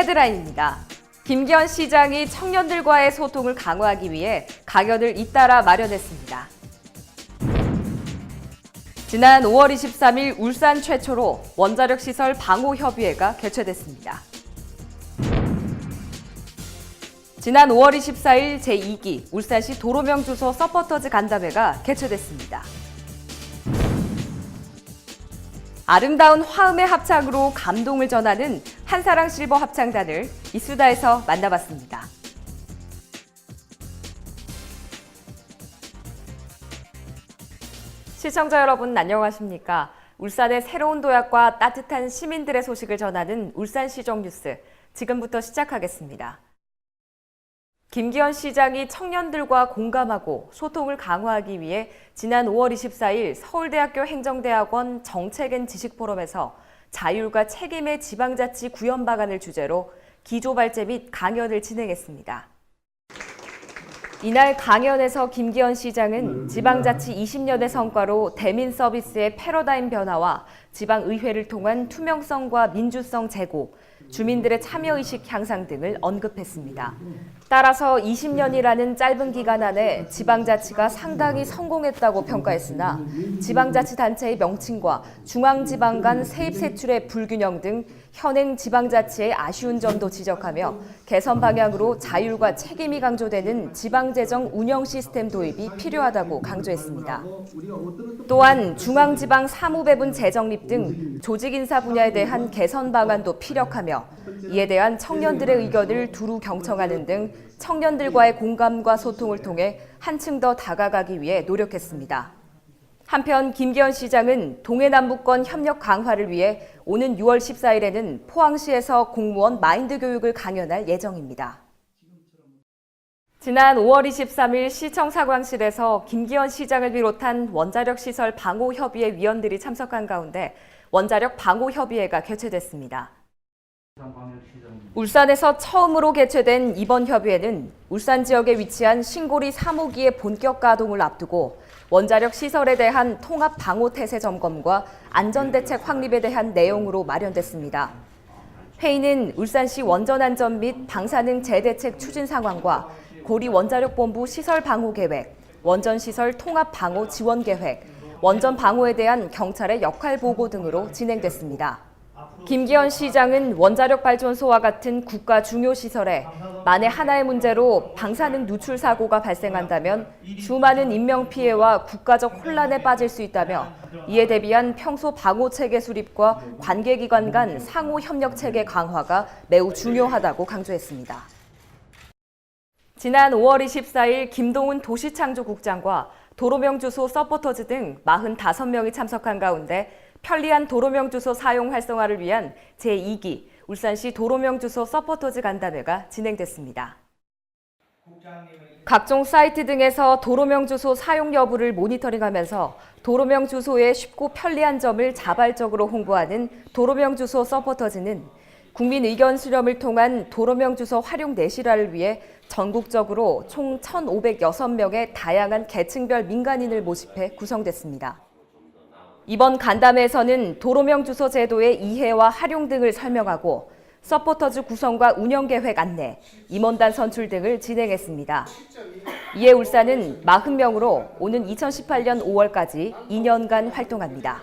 헤드라인입니다. 김기현 시장이 청년들과의 소통을 강화하기 위해 강연을 잇따라 마련했습니다. 지난 5월 23일 울산 최초로 원자력 시설 방호협의회가 개최됐습니다. 지난 5월 24일 제2기 울산시 도로명주소 서포터즈 간담회가 개최됐습니다. 아름다운 화음의 합창으로 감동을 전하는 한사랑 실버 합창단을 이수다에서 만나봤습니다. 시청자 여러분 안녕하십니까? 울산의 새로운 도약과 따뜻한 시민들의 소식을 전하는 울산시정 뉴스, 지금부터 시작하겠습니다. 김기현 시장이 청년들과 공감하고 소통을 강화하기 위해 지난 5월 24일 서울대학교 행정대학원 정책 앤 지식포럼에서 자율과 책임의 지방자치 구현 방안을 주제로 기조발제 및 강연을 진행했습니다. 이날 강연에서 김기현 시장은 지방자치 20년의 성과로 대민 서비스의 패러다임 변화와 지방의회를 통한 투명성과 민주성 제고, 주민들의 참여의식 향상 등을 언급했습니다. 따라서 20년이라는 짧은 기간 안에 지방자치가 상당히 성공했다고 평가했으나 지방자치단체의 명칭과 중앙지방 간 세입세출의 불균형 등 현행 지방자치의 아쉬운 점도 지적하며 개선 방향으로 자율과 책임이 강조되는 지방재정 운영 시스템 도입이 필요하다고 강조했습니다. 또한 중앙지방 사무배분 재정립 등 조직인사 분야에 대한 개선 방안도 피력하며 이에 대한 청년들의 의견을 두루 경청하는 등 청년들과의 공감과 소통을 통해 한층 더 다가가기 위해 노력했습니다. 한편 김기현 시장은 동해남북권 협력 강화를 위해 오는 6월 14일에는 포항시에서 공무원 마인드 교육을 강연할 예정입니다. 지난 5월 23일 시청 사광실에서 김기현 시장을 비롯한 원자력 시설 방호협의회 위원들이 참석한 가운데 원자력 방호협의회가 개최됐습니다. 울산에서 처음으로 개최된 이번 협의회는 울산 지역에 위치한 신고리 3호기의 본격 가동을 앞두고 원자력 시설에 대한 통합 방호 태세 점검과 안전대책 확립에 대한 내용으로 마련됐습니다. 회의는 울산시 원전안전 및 방사능 재대책 추진 상황과 고리 원자력본부 시설 방호 계획, 원전시설 통합 방호 지원 계획, 원전 방호에 대한 경찰의 역할 보고 등으로 진행됐습니다. 김기현 시장은 원자력 발전소와 같은 국가 중요 시설에 만에 하나의 문제로 방사능 누출 사고가 발생한다면 수많은 인명피해와 국가적 혼란에 빠질 수 있다며 이에 대비한 평소 방호체계 수립과 관계기관 간 상호 협력체계 강화가 매우 중요하다고 강조했습니다. 지난 5월 24일 김동훈 도시창조국장과 도로명주소 서포터즈 등 45명이 참석한 가운데 편리한 도로명주소 사용 활성화를 위한 제2기 울산시 도로명주소 서포터즈 간담회가 진행됐습니다. 각종 사이트 등에서 도로명주소 사용 여부를 모니터링하면서 도로명주소의 쉽고 편리한 점을 자발적으로 홍보하는 도로명주소 서포터즈는 국민 의견 수렴을 통한 도로명주소 활용 내실화를 위해 전국적으로 총 1,506명의 다양한 계층별 민간인을 모집해 구성됐습니다. 이번 간담회에서는 도로명주소 제도의 이해와 활용 등을 설명하고 서포터즈 구성과 운영 계획 안내, 임원단 선출 등을 진행했습니다. 이에 울산은 40명으로 오는 2018년 5월까지 2년간 활동합니다.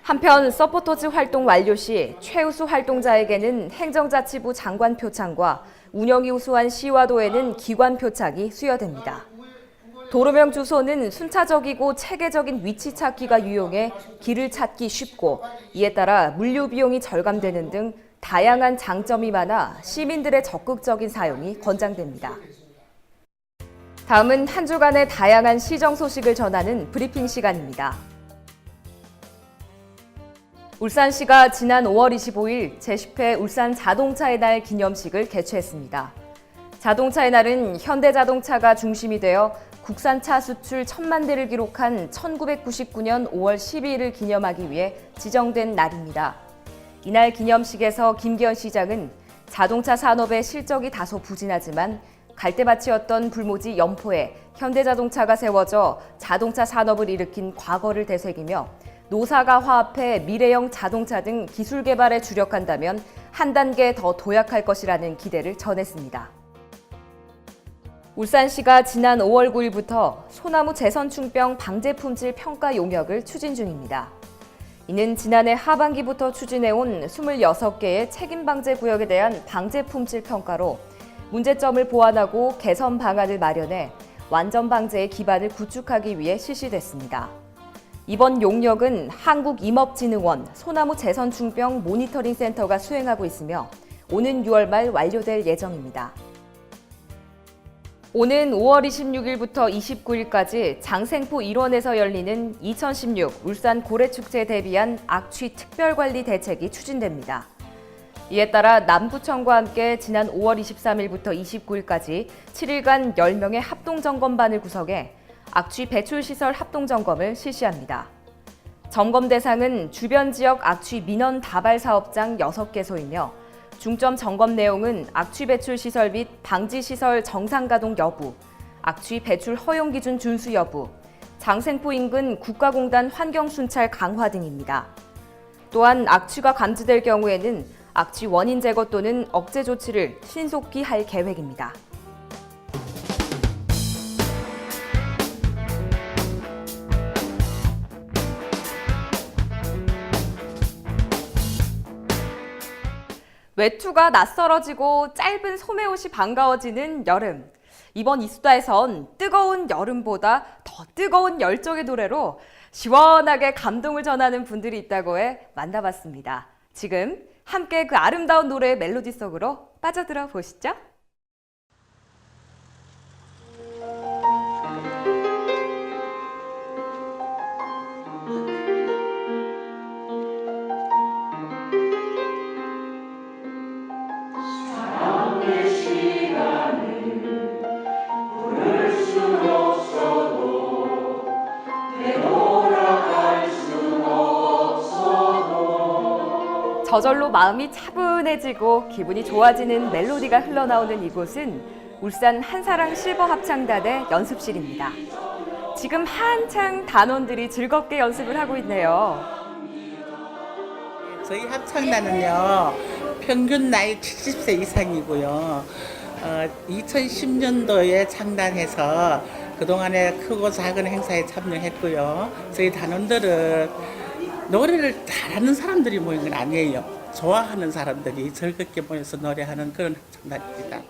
한편 서포터즈 활동 완료 시 최우수 활동자에게는 행정자치부 장관 표창과 운영이 우수한 시와 도에는 기관 표창이 수여됩니다. 도로명 주소는 순차적이고 체계적인 위치 찾기가 유용해 길을 찾기 쉽고 이에 따라 물류 비용이 절감되는 등 다양한 장점이 많아 시민들의 적극적인 사용이 권장됩니다. 다음은 한 주간의 다양한 시정 소식을 전하는 브리핑 시간입니다. 울산시가 지난 5월 25일 제10회 울산 자동차의 날 기념식을 개최했습니다. 자동차의 날은 현대자동차가 중심이 되어 국산차 수출 1,000만 대를 기록한 1999년 5월 12일을 기념하기 위해 지정된 날입니다. 이날 기념식에서 김기현 시장은 자동차 산업의 실적이 다소 부진하지만 갈대밭이었던 불모지 연포에 현대자동차가 세워져 자동차 산업을 일으킨 과거를 되새기며 노사가 화합해 미래형 자동차 등 기술 개발에 주력한다면 한 단계 더 도약할 것이라는 기대를 전했습니다. 울산시가 지난 5월 9일부터 소나무 재선충병 방제 품질 평가 용역을 추진 중입니다. 이는 지난해 하반기부터 추진해온 26개의 책임 방제 구역에 대한 방제 품질 평가로 문제점을 보완하고 개선 방안을 마련해 완전 방제의 기반을 구축하기 위해 실시됐습니다. 이번 용역은 한국임업진흥원 소나무 재선충병 모니터링 센터가 수행하고 있으며 오는 6월 말 완료될 예정입니다. 오는 5월 26일부터 29일까지 장생포 일원에서 열리는 2016 울산 고래축제에 대비한 악취 특별관리 대책이 추진됩니다. 이에 따라 남구청과 함께 지난 5월 23일부터 29일까지 7일간 10명의 합동점검반을 구성해 악취 배출시설 합동점검을 실시합니다. 점검 대상은 주변 지역 악취 민원 다발 사업장 6개소이며 중점 점검 내용은 악취 배출 시설 및 방지 시설 정상 가동 여부, 악취 배출 허용 기준 준수 여부, 장생포 인근 국가공단 환경 순찰 강화 등입니다. 또한 악취가 감지될 경우에는 악취 원인 제거 또는 억제 조치를 신속히 할 계획입니다. 외투가 낯설어지고 짧은 소매옷이 반가워지는 여름. 이번 이수다에선 뜨거운 여름보다 더 뜨거운 열정의 노래로 시원하게 감동을 전하는 분들이 있다고 해 만나봤습니다. 지금 함께 그 아름다운 노래의 멜로디 속으로 빠져들어 보시죠. 저절로 마음이 차분해지고 기분이 좋아지는 멜로디가 흘러나오는 이곳은 울산 한사랑 실버 합창단의 연습실입니다. 지금 한창 단원들이 즐겁게 연습을 하고 있네요. 저희 합창단은요, 평균 나이 70세 이상이고요. 2010년도에 창단해서 그동안에 크고 작은 행사에 참여했고요. 저희 단원들은 노래를 잘하는 사람들이 모인 건 아니에요. 좋아하는 사람들이 즐겁게 모여서 노래하는 그런 합창단입니다.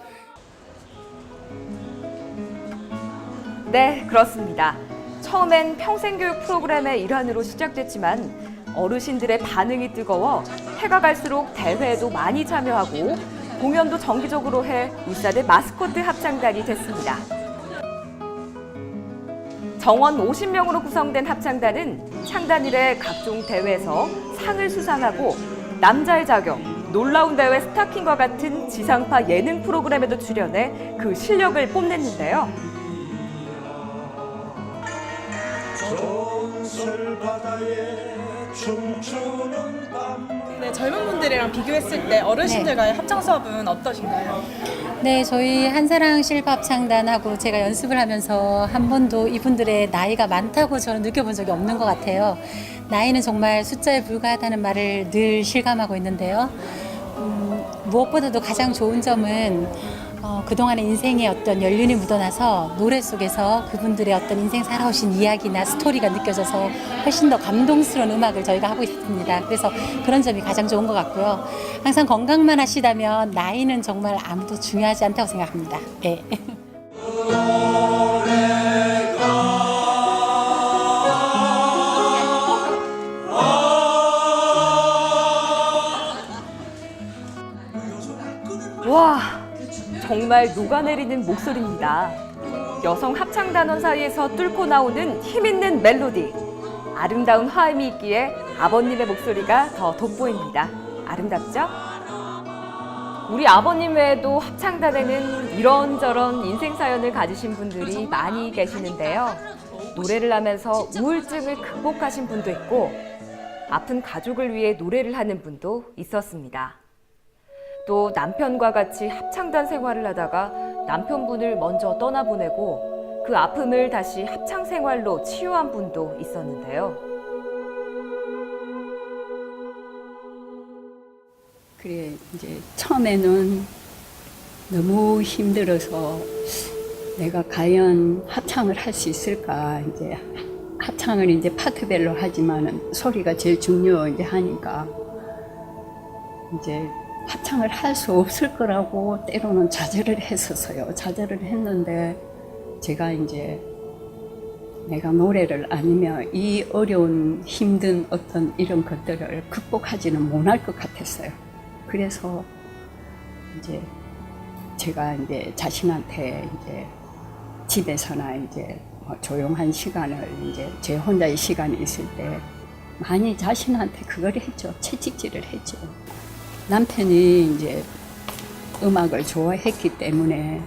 네, 그렇습니다. 처음엔 평생교육 프로그램의 일환으로 시작됐지만 어르신들의 반응이 뜨거워 해가 갈수록 대회에도 많이 참여하고 공연도 정기적으로 해 울산의 마스코트 합창단이 됐습니다. 정원 50명으로 구성된 합창단은 창단 이래 각종 대회에서 상을 수상하고 남자의 자격, 놀라운 대회 스타킹과 같은 지상파 예능 프로그램에도 출연해 그 실력을 뽐냈는데요. 네, 젊은 분들이랑 비교했을 때 어르신들과의 합창 수업은 어떠신가요? 네, 저희 한사랑 실버 합창단하고 제가 연습을 하면서 한 번도 이분들의 나이가 많다고 저는 느껴본 적이 없는 것 같아요. 나이는 정말 숫자에 불과하다는 말을 늘 실감하고 있는데요. 무엇보다도 가장 좋은 점은 그동안의 인생에 어떤 연륜이 묻어나서 노래 속에서 그분들의 어떤 인생 살아오신 이야기나 스토리가 느껴져서 훨씬 더 감동스러운 음악을 저희가 하고 있습니다. 그래서 그런 점이 가장 좋은 것 같고요. 항상 건강만 하시다면 나이는 정말 아무도 중요하지 않다고 생각합니다. 네. 와, 정말 녹아내리는 목소리입니다. 여성 합창단원 사이에서 뚫고 나오는 힘있는 멜로디. 아름다운 화음이 있기에 아버님의 목소리가 더 돋보입니다. 아름답죠? 우리 아버님 외에도 합창단에는 이런저런 인생 사연을 가지신 분들이 많이 계시는데요. 노래를 하면서 우울증을 극복하신 분도 있고 아픈 가족을 위해 노래를 하는 분도 있었습니다. 또 남편과 같이 합창단 생활을 하다가 남편분을 먼저 떠나보내고 그 아픔을 다시 합창 생활로 치유한 분도 있었는데요. 그래 이제 처음에는 너무 힘들어서 내가 과연 합창을 할 수 있을까. 이제 합창을 이제 파트별로 하지만은 소리가 제일 중요 이제 하니까 이제 합창을 할 수 없을 거라고 때로는 좌절을 했었어요. 좌절을 했는데 제가 이제 내가 노래를 아니면 이 어려운 힘든 어떤 이런 것들을 극복하지는 못할 것 같았어요. 그래서 이제 제가 이제 자신한테 이제 집에서나 이제 조용한 시간을 이제 제 혼자의 시간이 있을 때 많이 자신한테 그걸 했죠. 채찍질을 했죠. 남편이 이제 음악을 좋아했기 때문에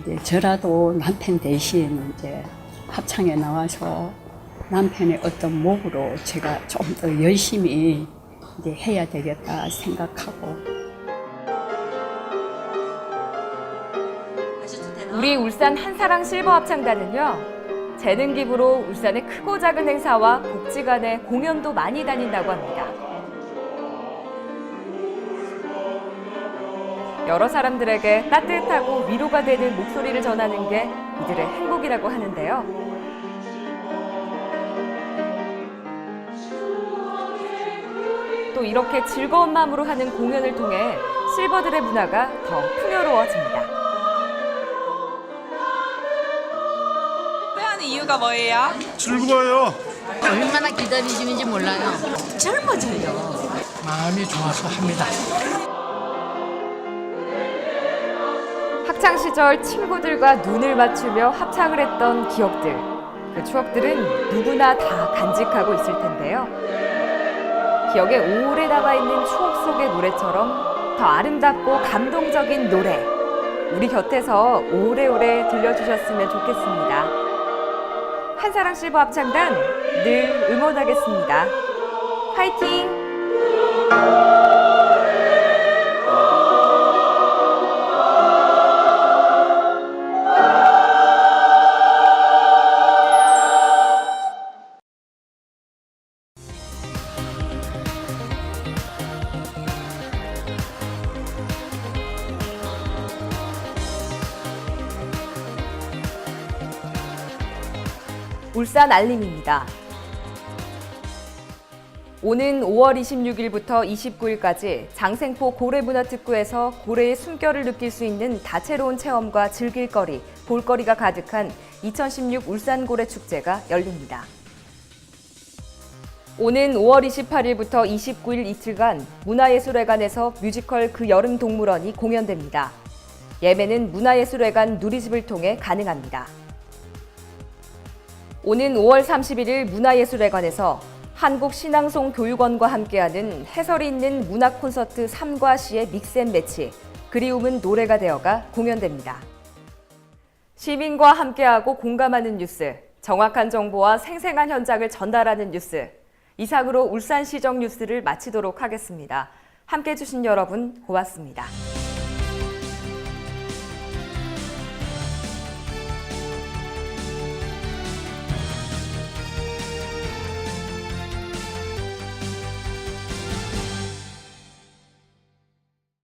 이제 저라도 남편 대신 이제 합창에 나와서 남편의 어떤 목으로 제가 좀 더 열심히 이제 해야 되겠다 생각하고. 우리 울산 한사랑 실버 합창단은요, 재능 기부로 울산의 크고 작은 행사와 복지관에 공연도 많이 다닌다고 합니다. 여러 사람들에게 따뜻하고 위로가 되는 목소리를 전하는 게 이들의 행복이라고 하는데요. 또 이렇게 즐거운 마음으로 하는 공연을 통해 실버들의 문화가 더 풍요로워집니다. 후회하는 이유가 뭐예요? 즐거워요. 얼마나 기다리시는지 몰라요. 젊어져요. 마음이 좋아서 합니다. 학창 시절 친구들과 눈을 맞추며 합창을 했던 기억들. 그 추억들은 누구나 다 간직하고 있을 텐데요. 기억에 오래 남아있는 추억 속의 노래처럼 더 아름답고 감동적인 노래. 우리 곁에서 오래오래 들려주셨으면 좋겠습니다. 한사랑 실버 합창단 늘 응원하겠습니다. 화이팅! 울산 알림입니다. 오는 5월 26일부터 29일까지 장생포 고래문화특구에서 고래의 숨결을 느낄 수 있는 다채로운 체험과 즐길거리, 볼거리가 가득한 2016 울산고래축제가 열립니다. 오는 5월 28일부터 29일 이틀간 문화예술회관에서 뮤지컬 그 여름 동물원이 공연됩니다. 예매는 문화예술회관 누리집을 통해 가능합니다. 오는 5월 31일 문화예술회관에서 한국신앙송교육원과 함께하는 해설이 있는 문학 콘서트 3과 시의 믹스앤매치, 그리움은 노래가 되어가 공연됩니다. 시민과 함께하고 공감하는 뉴스, 정확한 정보와 생생한 현장을 전달하는 뉴스. 이상으로 울산시정 뉴스를 마치도록 하겠습니다. 함께해 주신 여러분 고맙습니다.